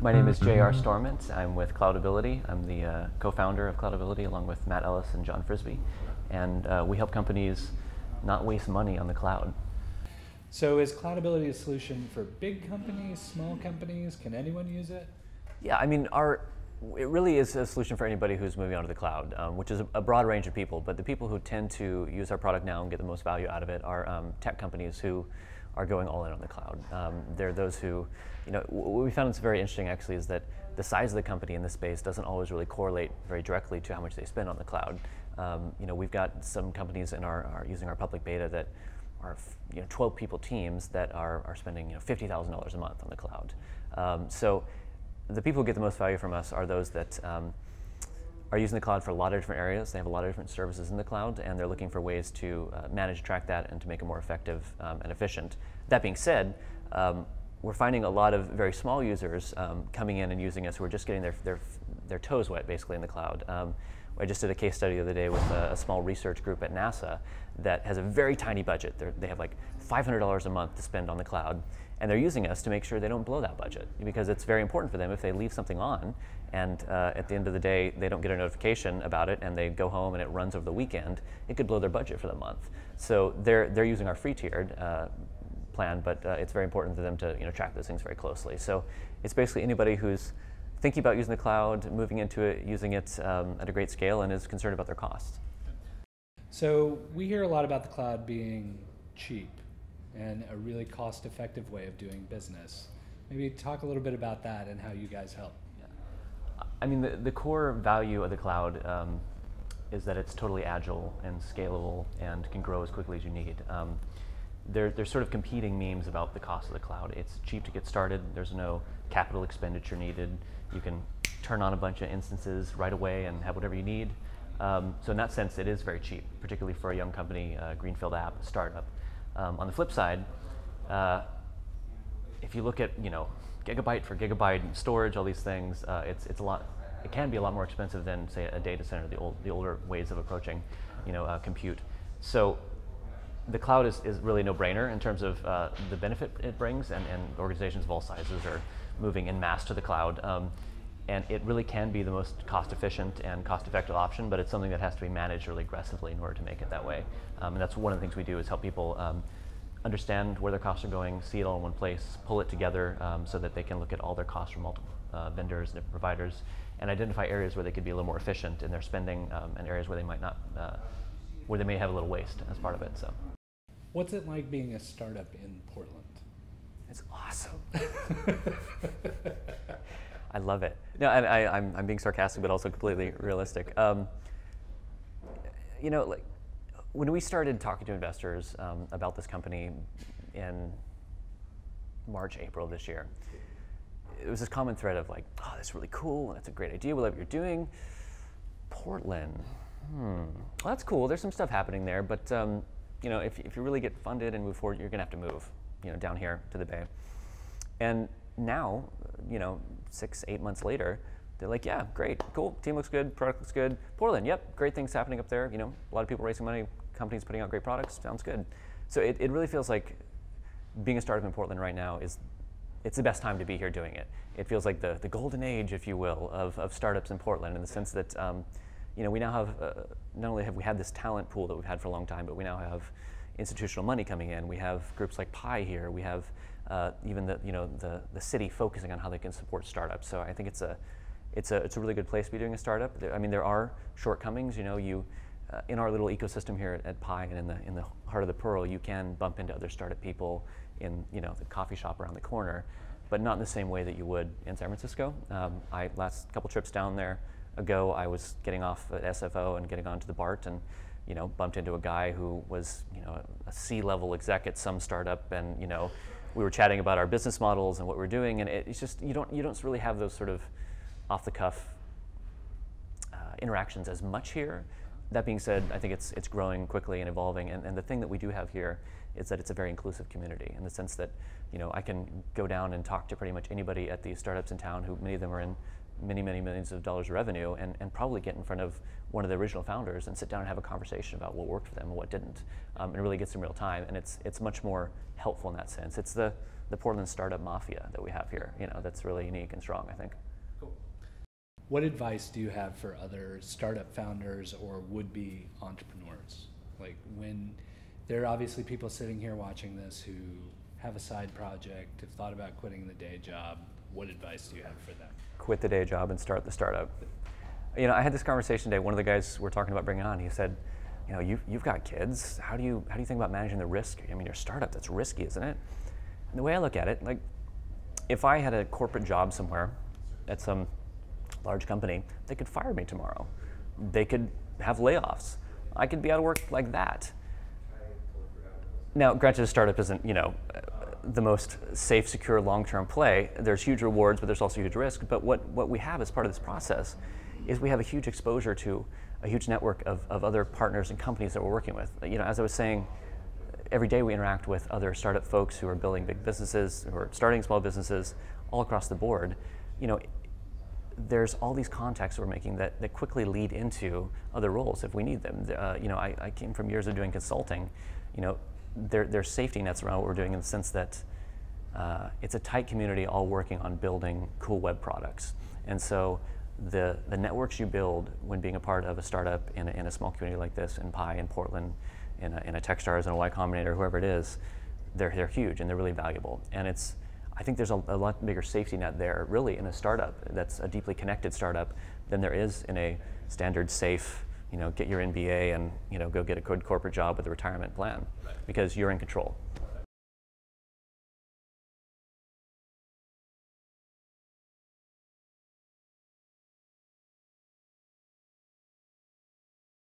My name is J.R. Storment. I'm with Cloudability. I'm the co-founder of Cloudability along with Matt Ellis and John Frisbee. And we help companies not waste money on the cloud. So is Cloudability a solution for big companies, small companies? Can anyone use it? Yeah, I mean, it really is a solution for anybody who's moving onto the cloud, which is a broad range of people. But the people who tend to use our product now and get the most value out of it are tech companies who are going all in on the cloud. They're those who, what we found is very interesting actually is that the size of the company in this space doesn't always really correlate very directly to how much they spend on the cloud. We've got some companies in using our public beta that are 12 people teams that are spending $50,000 a month on the cloud. So the people who get the most value from us are those that are using the cloud for a lot of different areas. They have a lot of different services in the cloud, and they're looking for ways to manage and track that and to make it more effective and efficient. That being said, we're finding a lot of very small users coming in and using us who are just getting their toes wet basically in the cloud. I just did a case study the other day with a small research group at NASA that has a very tiny budget. They have like $500 a month to spend on the cloud, and they're using us to make sure they don't blow that budget, because it's very important for them if they leave something on and at the end of the day they don't get a notification about it and they go home and it runs over the weekend, it could blow their budget for the month. So they're using our free tiered plan, but it's very important to them to track those things very closely. So it's basically anybody who's thinking about using the cloud, moving into it, using it at a great scale, and is concerned about their costs. So we hear a lot about the cloud being cheap and a really cost-effective way of doing business. Maybe talk a little bit about that and how you guys help. Yeah. I mean, the core value of the cloud is that it's totally agile and scalable and can grow as quickly as you need. There's sort of competing memes about the cost of the cloud. It's cheap to get started. There's no capital expenditure needed. You can turn on a bunch of instances right away and have whatever you need. So in that sense, it is very cheap, particularly for a young company, greenfield app, startup. On the flip side, if you look at gigabyte for gigabyte storage, all these things, it's a lot. It can be a lot more expensive than, say, a data center, the older ways of approaching compute. So the cloud is really no brainer in terms of the benefit it brings, and organizations of all sizes are moving en masse to the cloud. And it really can be the most cost-efficient and cost-effective option, but it's something that has to be managed really aggressively in order to make it that way. And that's one of the things we do, is help people understand where their costs are going, see it all in one place, pull it together so that they can look at all their costs from multiple vendors and providers, and identify areas where they could be a little more efficient in their spending, and areas where they might not, where they may have a little waste as part of it. So, what's it like being a startup in Portland? It's awesome. I love it. No, I'm being sarcastic, but also completely realistic. Like when we started talking to investors about this company in March, April of this year, it was this common thread of like, oh, that's really cool, that's a great idea, we love what you're doing. Portland, well, that's cool. There's some stuff happening there, but if you really get funded and move forward, you're gonna have to move, down here to the Bay. And now, 6-8 months later, they're like, yeah, great, cool, team looks good, product looks good. Portland, yep, great things happening up there. A lot of people raising money, companies putting out great products, sounds good. So it really feels like being a startup in Portland right now it's the best time to be here doing it. It feels like the golden age, if you will, of startups in Portland, in the sense that we now have, not only have we had this talent pool that we've had for a long time, but we now have institutional money coming in. We have groups like Pi here. We have even the city focusing on how they can support startups. So I think it's a really good place to be doing a startup. There are shortcomings. In our little ecosystem here at Pi and in the heart of the Pearl, you can bump into other startup people in the coffee shop around the corner, but not in the same way that you would in San Francisco. Last couple trips down there ago, I was getting off at SFO and getting onto the BART, and bumped into a guy who was a C-level exec at some startup, and we were chatting about our business models and what we're doing, and it's just you don't really have those sort of off-the-cuff interactions as much here. That being said, I think it's growing quickly and evolving, and the thing that we do have here is that it's a very inclusive community, in the sense that I can go down and talk to pretty much anybody at these startups in town, who many of them are in many millions of dollars of revenue, and probably get in front of one of the original founders and sit down and have a conversation about what worked for them and what didn't, and really get some real time. And it's much more helpful in that sense. It's the the Portland startup mafia that we have here. That's really unique and strong, I think. Cool. What advice do you have for other startup founders or would-be entrepreneurs? Like, when there are obviously people sitting here watching this who have a side project, have thought about quitting the day job, what advice do you have for them? Quit the day job and start the startup. I had this conversation today. One of the guys we're talking about bringing on, he said, you've got kids. How do you think about managing the risk? I mean, your startup, that's risky, isn't it? And the way I look at it, like, if I had a corporate job somewhere at some large company, they could fire me tomorrow. They could have layoffs. I could be out of work like that. Now, granted, a startup isn't, the most safe, secure, long-term play. There's huge rewards, but there's also huge risk. But what we have as part of this process is we have a huge exposure to a huge network of other partners and companies that we're working with. As I was saying, every day we interact with other startup folks who are building big businesses, who are starting small businesses, all across the board. There's all these contacts that we're making that quickly lead into other roles if we need them. I came from years of doing consulting. There's safety nets around what we're doing in the sense that it's a tight community all working on building cool web products. And so the networks you build when being a part of a startup in a small community like this, in Pi, in Portland, in a Techstars, in a Y Combinator, whoever it is, they're huge and they're really valuable. And I think there's a lot bigger safety net there, really, in a startup that's a deeply connected startup than there is in a standard, safe, get your MBA and go get a good corporate job with a retirement plan, because you're in control.